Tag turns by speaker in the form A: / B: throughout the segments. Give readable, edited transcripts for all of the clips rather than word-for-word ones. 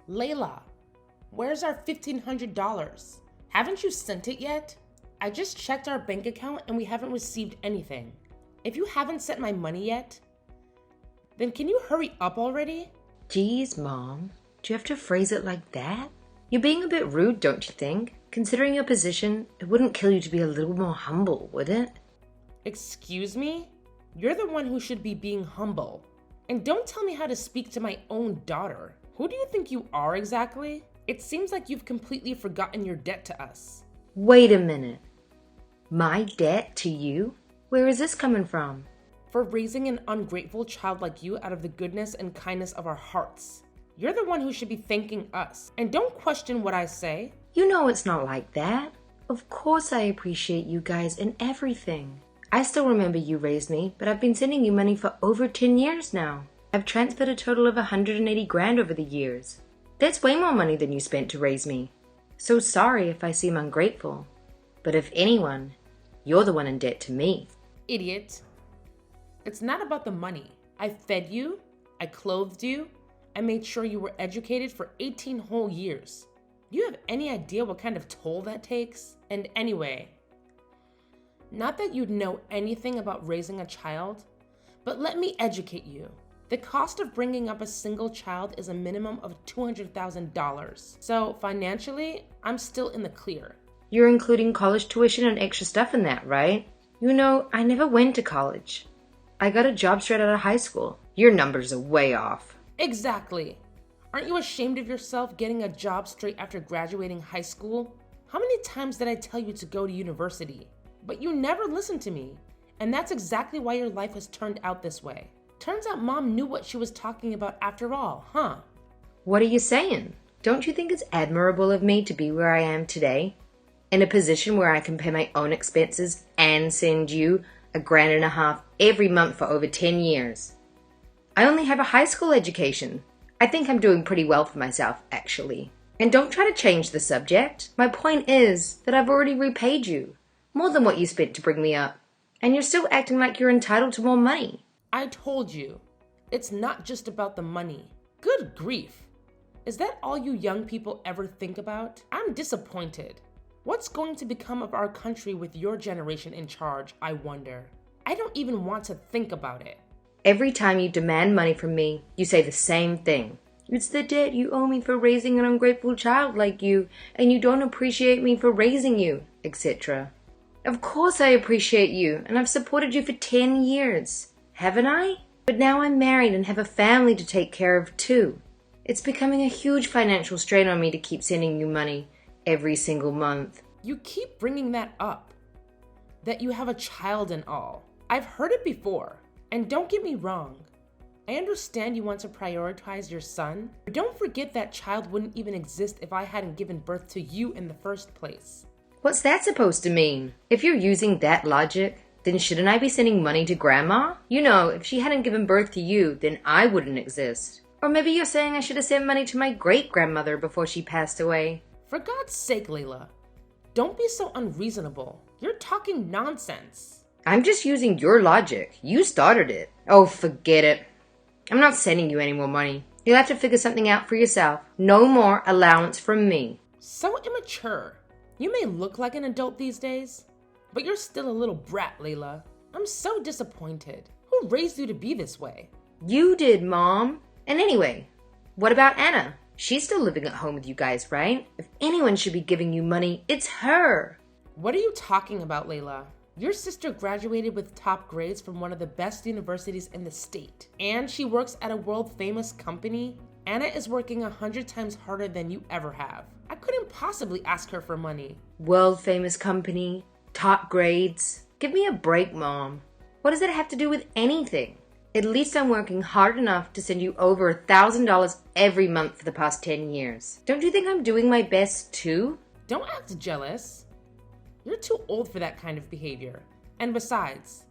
A: Layla, where's our $1,500? Haven't you sent it yet? I just checked our bank account and we haven't received anything. If you haven't sent my money yet, then can you hurry up already?
B: Geez, Mom, do you have to phrase it like that? You're being a bit rude, don't you think? Considering your position, it wouldn't kill you to be a little more humble, would it?
A: Excuse me? You're the one who should be being humble. And don't tell me how to speak to my own daughter. Who do you think you are exactly? It seems like you've completely forgotten your debt to us.
B: Wait a minute. My debt to you? Where is this coming from?
A: For raising an ungrateful child like you out of the goodness and kindness of our hearts. You're the one who should be thanking us. And don't question what I say.
B: You know it's not like that. Of course I appreciate you guys and everything. I still remember you raised me, but I've been sending you money for over 10 years now. I've transferred a total of $180,000 over the years. That's way more money than you spent to raise me. So sorry if I seem ungrateful. But if anyone, you're the one in debt to me.
A: Idiot. It's not about the money. I fed you, I clothed you, I made sure you were educated for 18 whole years. Do you have any idea what kind of toll that takes? And anyway, not that you'd know anything about raising a child, but let me educate you. The cost of bringing up a single child is a minimum of $200,000. So financially, I'm still in the clear.
B: You're including college tuition and extra stuff in that, right? You know, I never went to college. I got a job straight out of high school. Your numbers are way off.
A: Exactly. Aren't you ashamed of yourself getting a job straight after graduating high school? How many times did I tell you to go to university? But you never listened to me. And that's exactly why your life has turned out this way. Turns out Mom knew what she was talking about after all, huh?
B: What are you saying? Don't you think it's admirable of me to be where I am today? In a position where I can pay my own expenses and send you $1,500 every month for over 10 years. I only have a high school education. I think I'm doing pretty well for myself, actually. And don't try to change the subject. My point is that I've already repaid you. More than what you spent to bring me up. And you're still acting like you're entitled to more money.
A: I told you, it's not just about the money. Good grief. Is that all you young people ever think about? I'm disappointed. What's going to become of our country with your generation in charge, I wonder? I don't even want to think about it.
B: Every time you demand money from me, you say the same thing. It's the debt you owe me for raising an ungrateful child like you, and you don't appreciate me for raising you, etc. Of course I appreciate you, and I've supported you for 10 years. Haven't I? But now I'm married and have a family to take care of too. It's becoming a huge financial strain on me to keep sending you money every single month.
A: You keep bringing that up. That you have a child and all. I've heard it before. And don't get me wrong. I understand you want to prioritize your son, but don't forget that child wouldn't even exist if I hadn't given birth to you in the first place.
B: What's that supposed to mean? If you're using that logic, then shouldn't I be sending money to Grandma? You know, if she hadn't given birth to you, then I wouldn't exist. Or maybe you're saying I should have sent money to my great-grandmother before she passed away.
A: For God's sake, Layla, don't be so unreasonable. You're talking nonsense.
B: I'm just using your logic. You started it. Oh, forget it. I'm not sending you any more money. You'll have to figure something out for yourself. No more allowance from me.
A: So immature. You may look like an adult these days, but you're still a little brat, Layla. I'm so disappointed. Who raised you to be this way?
B: You did, Mom. And anyway, what about Anna? She's still living at home with you guys, right? If anyone should be giving you money, it's her.
A: What are you talking about, Layla? Your sister graduated with top grades from one of the best universities in the state, and she works at a world-famous company. Anna is working 100 times harder than you ever have. I couldn't possibly ask her for money.
B: World-famous company, top grades. Give me a break, Mom. What does that have to do with anything? At least I'm working hard enough to send you over $1,000 every month for the past 10 years. Don't you think I'm doing my best too?
A: Don't act jealous. You're too old for that kind of behavior. And besides,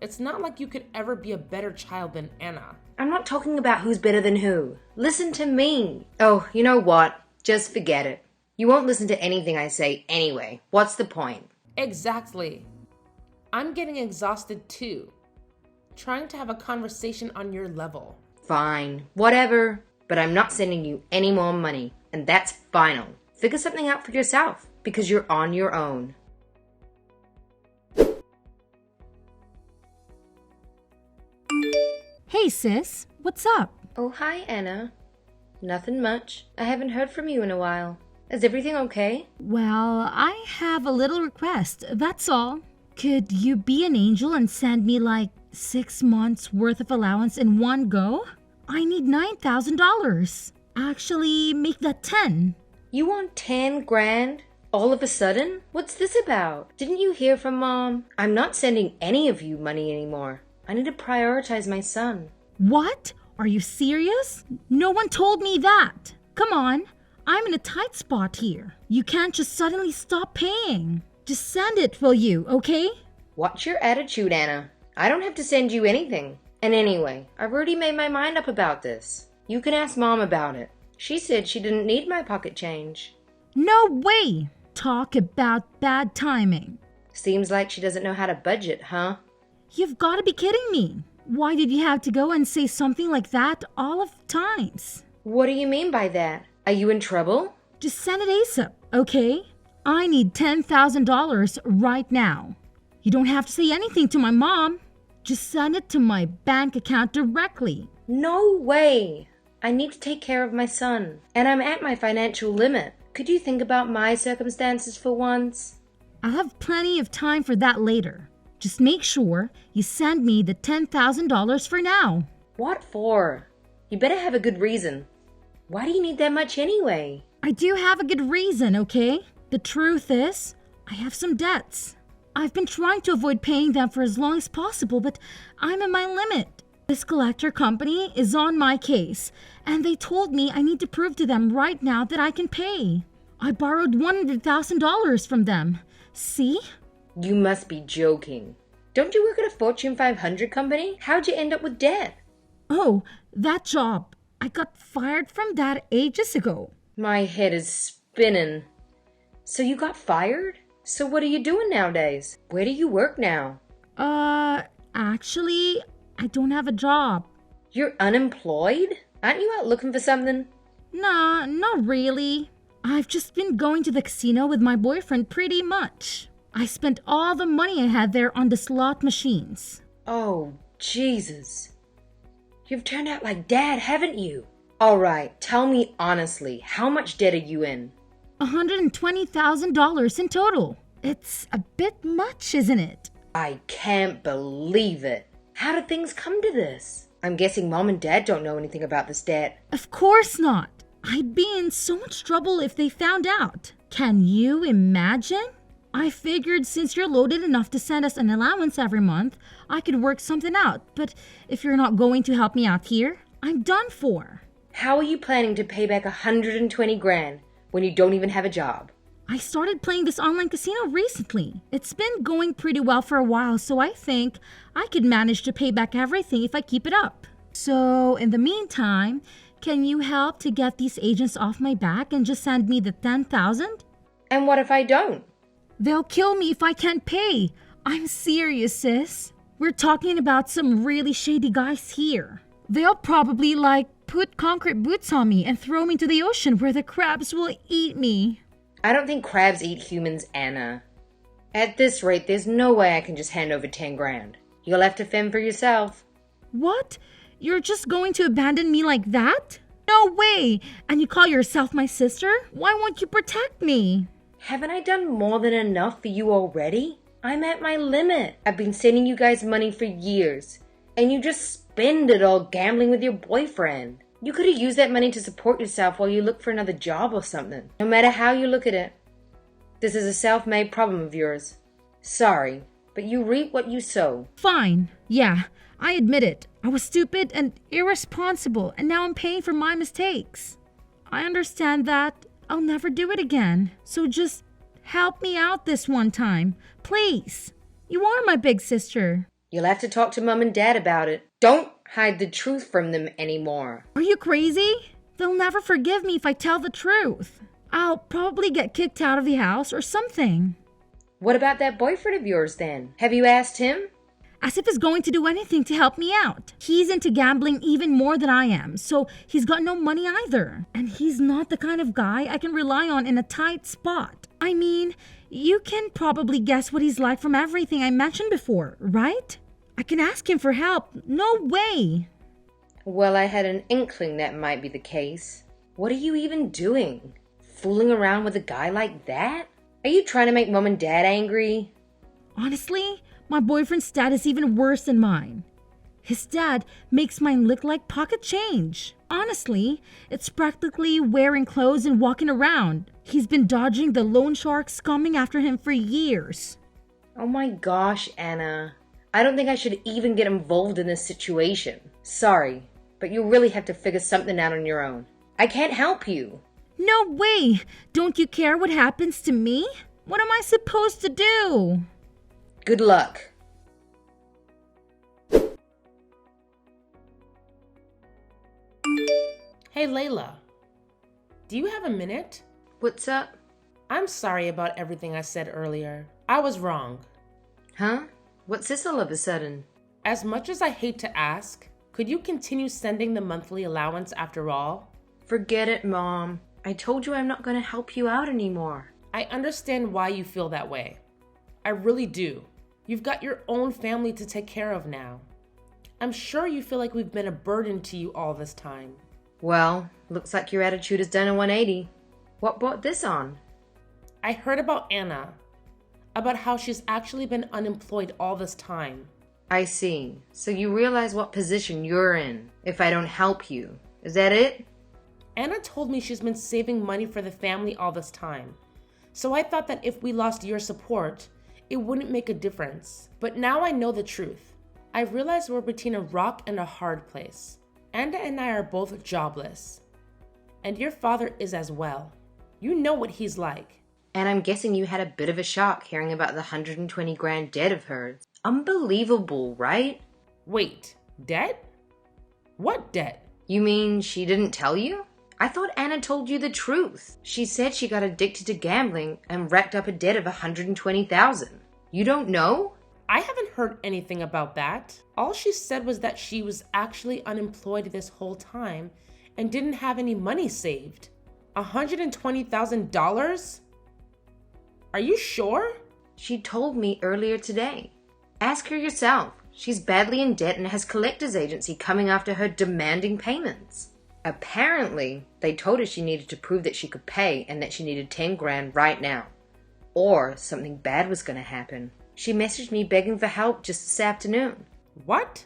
A: it's not like you could ever be a better child than Anna.
B: I'm not talking about who's better than who. Listen to me. Oh, you know what? Just forget it. You won't listen to anything I say anyway. What's the point?
A: Exactly. I'm getting exhausted too. Trying to have a conversation on your level.
B: Fine. Whatever. but I'm not sending you any more money, and that's final. Figure something out for yourself, because you're on your own.
C: Hey sis, what's up?
B: Oh, hi, Anna. Nothing much. I haven't heard from you in a while. Is everything okay?
C: Well, I have a little request, that's all. Could you be an angel and send me like 6 months worth of allowance in one go? I need $9,000. Actually, make that 10.
B: You want 10 grand? All of a sudden? What's this about? Didn't you hear from Mom? I'm not sending any of you money anymore. I need to prioritize my son.
C: What? Are you serious? No one told me that. Come on, I'm in a tight spot here. You can't just suddenly stop paying. Just send it, will you, okay?
B: What's your attitude, Anna? I don't have to send you anything. And anyway, I've already made my mind up about this. You can ask Mom about it. She said she didn't need my pocket change.
C: No way! Talk about bad timing.
B: Seems like she doesn't know how to budget, huh?
C: You've got to be kidding me. Why did you have to go and say something like that all of times?
B: What do you mean by that? Are you in trouble?
C: Just send it ASAP, okay? I need $10,000 right now. You don't have to say anything to my mom. Just send it to my bank account directly.
B: No way! I need to take care of my son, and I'm at my financial limit. Could you think about my circumstances for once?
C: I'll have plenty of time for that later. Just make sure you send me the $10,000 for now.
B: What for? You better have a good reason. Why do you need that much anyway?
C: I do have a good reason, okay? The truth is, I have some debts. I've been trying to avoid paying them for as long as possible, but I'm at my limit. This collector company is on my case, and they told me I need to prove to them right now that I can pay. I borrowed $100,000 from them. See?
B: You must be joking. Don't you work at a Fortune 500 company? How'd you end up with debt?
C: Oh, that job. I got fired from that ages ago.
B: My head is spinning. So you got fired? So what are you doing nowadays? Where do you work now?
C: Actually, I don't have a job.
B: You're unemployed? Aren't you out looking for something?
C: Nah, not really. I've just been going to the casino with my boyfriend pretty much. I spent all the money I had there on the slot machines.
B: Oh, Jesus. You've turned out like Dad, haven't you? All right, tell me honestly, how much debt are you in?
C: $120,000 in total. It's a bit much, isn't it?
B: I can't believe it. How did things come to this? I'm guessing Mom and Dad don't know anything about this debt.
C: Of course not. I'd be in so much trouble if they found out. Can you imagine? I figured since you're loaded enough to send us an allowance every month, I could work something out. But if you're not going to help me out here, I'm done for.
B: How are you planning to pay back 120 grand when you don't even have a job?
C: I started playing this online casino recently. It's been going pretty well for a while, so I think I could manage to pay back everything if I keep it up. So, in the meantime, can you help to get these agents off my back and just send me the $10,000?
B: And what if I don't?
C: They'll kill me if I can't pay. I'm serious, sis. We're talking about some really shady guys here. They'll probably, put concrete boots on me and throw me into the ocean where the crabs will eat me.
B: I don't think crabs eat humans, Anna. At this rate, there's no way I can just hand over 10 grand. You'll have to fend for yourself.
C: What? You're just going to abandon me like that? No way! And you call yourself my sister? Why won't you protect me?
B: Haven't I done more than enough for you already? I'm at my limit. I've been sending you guys money for years, and you just spend it all gambling with your boyfriend. You could have used that money to support yourself while you look for another job or something. No matter how you look at it, this is a self-made problem of yours. Sorry, but you reap what you sow.
C: Fine. Yeah, I admit it. I was stupid and irresponsible, and now I'm paying for my mistakes. I understand that. I'll never do it again. So just help me out this one time. Please. You are my big sister.
B: You'll have to talk to Mom and Dad about it. Don't hide the truth from them anymore.
C: Are you crazy? They'll never forgive me if I tell the truth. I'll probably get kicked out of the house or something.
B: What about that boyfriend of yours then? Have you asked him?
C: As if he's going to do anything to help me out. He's into gambling even more than I am, so he's got no money either. And he's not the kind of guy I can rely on in a tight spot. I mean, you can probably guess what he's like from everything I mentioned before, right? I can ask him for help. No way!
B: Well, I had an inkling that might be the case. What are you even doing? Fooling around with a guy like that? Are you trying to make Mom and Dad angry?
C: Honestly, my boyfriend's dad is even worse than mine. His dad makes mine look like pocket change. Honestly, it's practically wearing clothes and walking around. He's been dodging the loan sharks coming after him for years.
B: Oh my gosh, Anna. I don't think I should even get involved in this situation. Sorry, but you really have to figure something out on your own. I can't help you.
C: No way! Don't you care what happens to me? What am I supposed to do?
B: Good luck.
A: Hey, Layla. Do you have a minute?
B: What's up?
A: I'm sorry about everything I said earlier. I was wrong.
B: Huh? What's this all of a sudden?
A: As much as I hate to ask, could you continue sending the monthly allowance after all?
B: Forget it, Mom. I told you I'm not going to help you out anymore.
A: I understand why you feel that way. I really do. You've got your own family to take care of now. I'm sure you feel like we've been a burden to you all this time.
B: Well, looks like your attitude has done a 180. What brought this on?
A: I heard about Anna, about how she's actually been unemployed all this time.
B: I see. So you realize what position you're in if I don't help you. Is that it?
A: Anna told me she's been saving money for the family all this time. So I thought that if we lost your support, it wouldn't make a difference. But now I know the truth. I realize we're between a rock and a hard place. Anna and I are both jobless. And your father is as well. You know what he's like.
B: And I'm guessing you had a bit of a shock hearing about the 120 grand debt of hers. Unbelievable, right?
A: Wait, debt? What debt?
B: You mean she didn't tell you? I thought Anna told you the truth. She said she got addicted to gambling and racked up a debt of 120,000. You don't know?
A: I haven't heard anything about that. All she said was that she was actually unemployed this whole time and didn't have any money saved. $120,000? Are you sure?
B: She told me earlier today. Ask her yourself. She's badly in debt and has collectors agency coming after her demanding payments. Apparently, they told her she needed to prove that she could pay and that she needed 10 grand right now. Or something bad was going to happen. She messaged me begging for help just this afternoon.
A: What?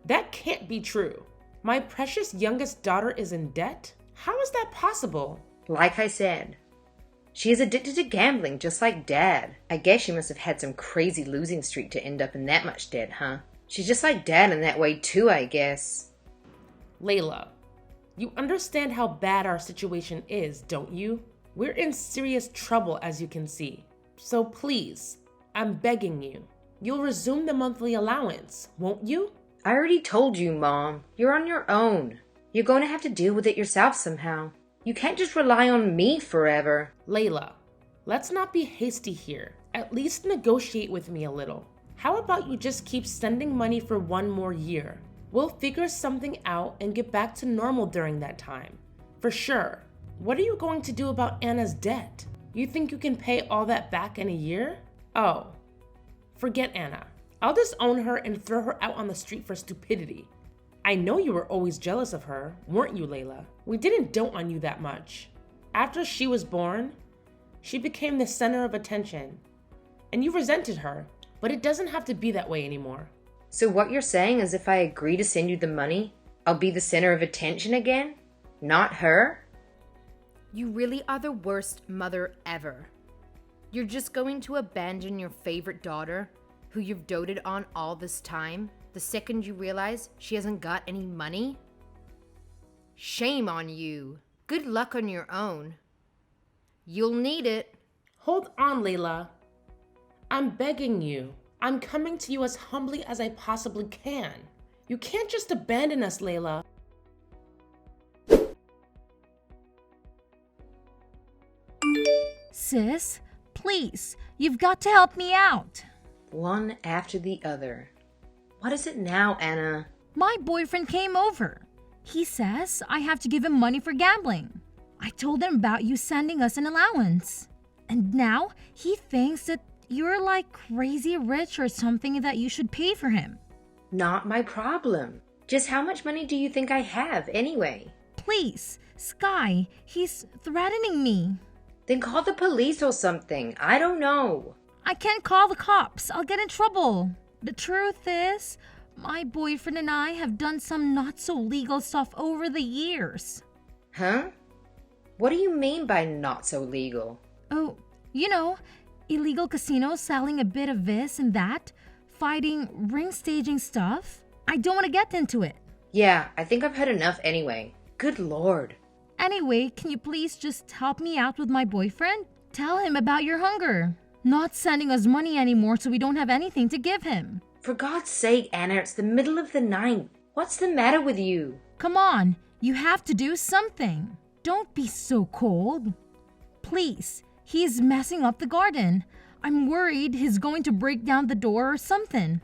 A: That can't be true. My precious youngest daughter is in debt? How is that possible?
B: Like I said, she is addicted to gambling just like Dad. I guess she must have had some crazy losing streak to end up in that much debt, huh? She's just like Dad in that way too, I guess.
A: Layla, you understand how bad our situation is, don't you? We're in serious trouble, as you can see. So please, I'm begging you. You'll resume the monthly allowance, won't you?
B: I already told you, Mom. You're on your own. You're going to have to deal with it yourself somehow. You can't just rely on me forever.
A: Layla, let's not be hasty here. At least negotiate with me a little. How about you just keep sending money for one more year? We'll figure something out and get back to normal during that time. For sure. What are you going to do about Anna's debt? You think you can pay all that back in a year? Oh, forget Anna. I'll disown her and throw her out on the street for stupidity. I know you were always jealous of her, weren't you, Layla? We didn't dote on you that much. After she was born, she became the center of attention. And you resented her, but it doesn't have to be that way anymore.
B: So what you're saying is if I agree to send you the money, I'll be the center of attention again? Not her?
D: You really are the worst mother ever. You're just going to abandon your favorite daughter, who you've doted on all this time, the second you realize she hasn't got any money? Shame on you. Good luck on your own. You'll need it.
A: Hold on, Layla. I'm begging you. I'm coming to you as humbly as I possibly can. You can't just abandon us, Layla.
C: Sis, please, you've got to help me out.
B: one after the other. What is it now, Anna?
C: My boyfriend came over. He says I have to give him money for gambling. I told him about you sending us an allowance. And now he thinks that you're like crazy rich or something that you should pay for him.
B: Not my problem. Just how much money do you think I have anyway?
C: Please, Sky, he's threatening me.
B: Then call the police or something. I don't know.
C: I can't call the cops. I'll get in trouble. The truth is, my boyfriend and I have done some not so legal stuff over the years.
B: Huh? What do you mean by not so legal?
C: Oh, you know, illegal casinos selling a bit of this and that, fighting, ring staging stuff. I don't want to get into it.
B: Yeah, I think I've had enough anyway. Good Lord.
C: Anyway, can you please just help me out with my boyfriend? Tell him about your hunger. Not sending us money anymore so we don't have anything to give him.
B: For God's sake, Anna, it's the middle of the night. What's the matter with you?
C: Come on, you have to do something. Don't be so cold. Please, he is messing up the garden. I'm worried he's going to break down the door or something.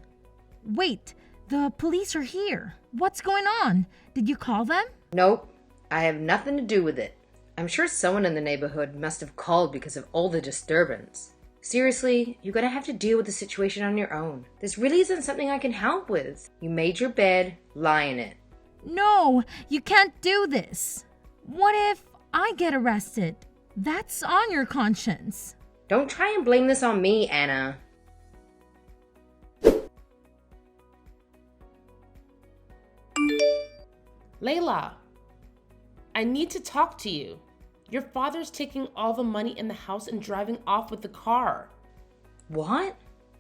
C: Wait, the police are here. What's going on? Did you call them?
B: Nope, I have nothing to do with it. I'm sure someone in the neighborhood must have called because of all the disturbance. Seriously, you're gonna have to deal with the situation on your own. This really isn't something I can help with. You made your bed, lie in it.
C: No, you can't do this. What if I get arrested? That's on your conscience.
B: Don't try and blame this on me, Anna.
A: Layla, I need to talk to you. Your father's taking all the money in the house and driving off with the car.
B: What?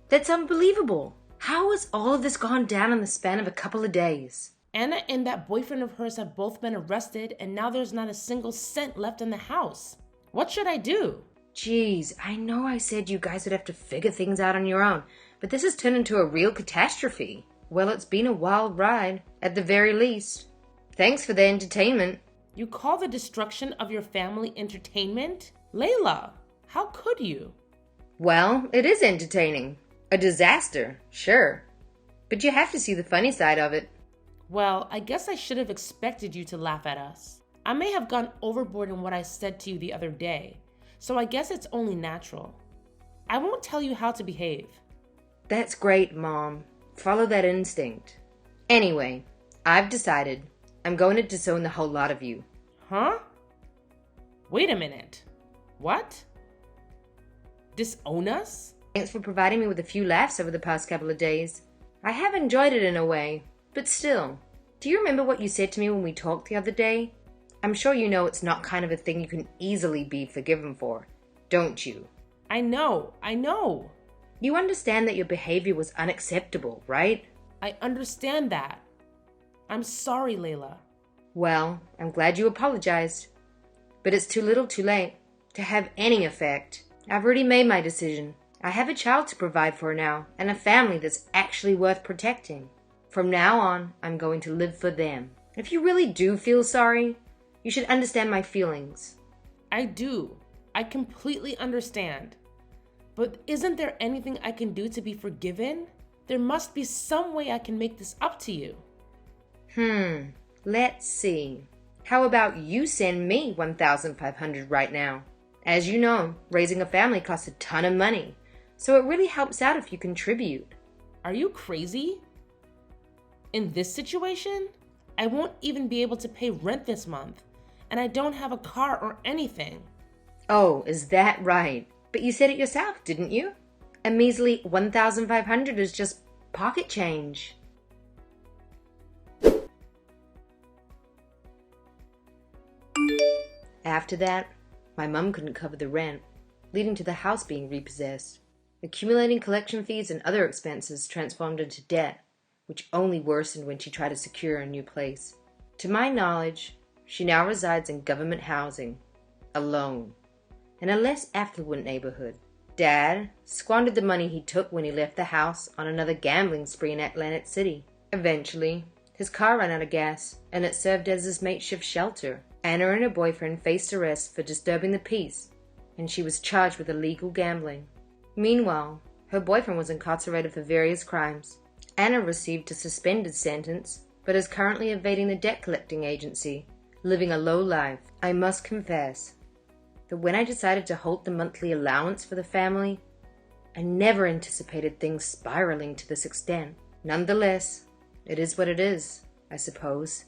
B: That's unbelievable. How has all of this gone down in the span of a couple of days?
A: Anna and that boyfriend of hers have both been arrested, and now there's not a single cent left in the house. What should I do?
B: Jeez, I know I said you guys would have to figure things out on your own, but this has turned into a real catastrophe. Well, it's been a wild ride, at the very least. Thanks for the entertainment.
A: You call the destruction of your family entertainment? Layla, how could you?
B: Well, it is entertaining. A disaster, sure. But you have to see the funny side of it.
A: Well, I guess I should have expected you to laugh at us. I may have gone overboard in what I said to you the other day, so I guess it's only natural. I won't tell you how to behave.
B: That's great, Mom. Follow that instinct. Anyway, I've decided I'm going to disown the whole lot of you.
A: Huh? Wait a minute. What? Disown us?
B: Thanks for providing me with a few laughs over the past couple of days. I have enjoyed it in a way, but still. Do you remember what you said to me when we talked the other day? I'm sure you know it's not kind of a thing you can easily be forgiven for, don't you?
A: I know.
B: You understand that your behavior was unacceptable, right?
A: I understand that. I'm sorry, Layla.
B: Well, I'm glad you apologized. But it's too little too late to have any effect. I've already made my decision. I have a child to provide for now, and a family that's actually worth protecting. From now on, I'm going to live for them. If you really do feel sorry, you should understand my feelings.
A: I do. I completely understand. But isn't there anything I can do to be forgiven? There must be some way I can make this up to you.
B: Let's see. How about you send me $1,500 right now? As you know, raising a family costs a ton of money, so it really helps out if you contribute.
A: Are you crazy? In this situation, I won't even be able to pay rent this month, and I don't have a car or anything.
B: Oh, is that right? But you said it yourself, didn't you? A measly $1,500 is just pocket change. After that, my mum couldn't cover the rent, leading to the house being repossessed. Accumulating collection fees and other expenses transformed into debt, which only worsened when she tried to secure a new place. To my knowledge, she now resides in government housing, alone, in a less affluent neighborhood. Dad squandered the money he took when he left the house on another gambling spree in Atlantic City. Eventually, his car ran out of gas, and it served as his makeshift shelter. Anna and her boyfriend faced arrest for disturbing the peace, and she was charged with illegal gambling. Meanwhile, Her boyfriend was incarcerated for various crimes. Anna received a suspended sentence, but is currently evading the debt collecting agency, living a low life. I must confess that when I decided to halt the monthly allowance for the family, I never anticipated things spiraling to this extent. Nonetheless, it is what it is, I suppose.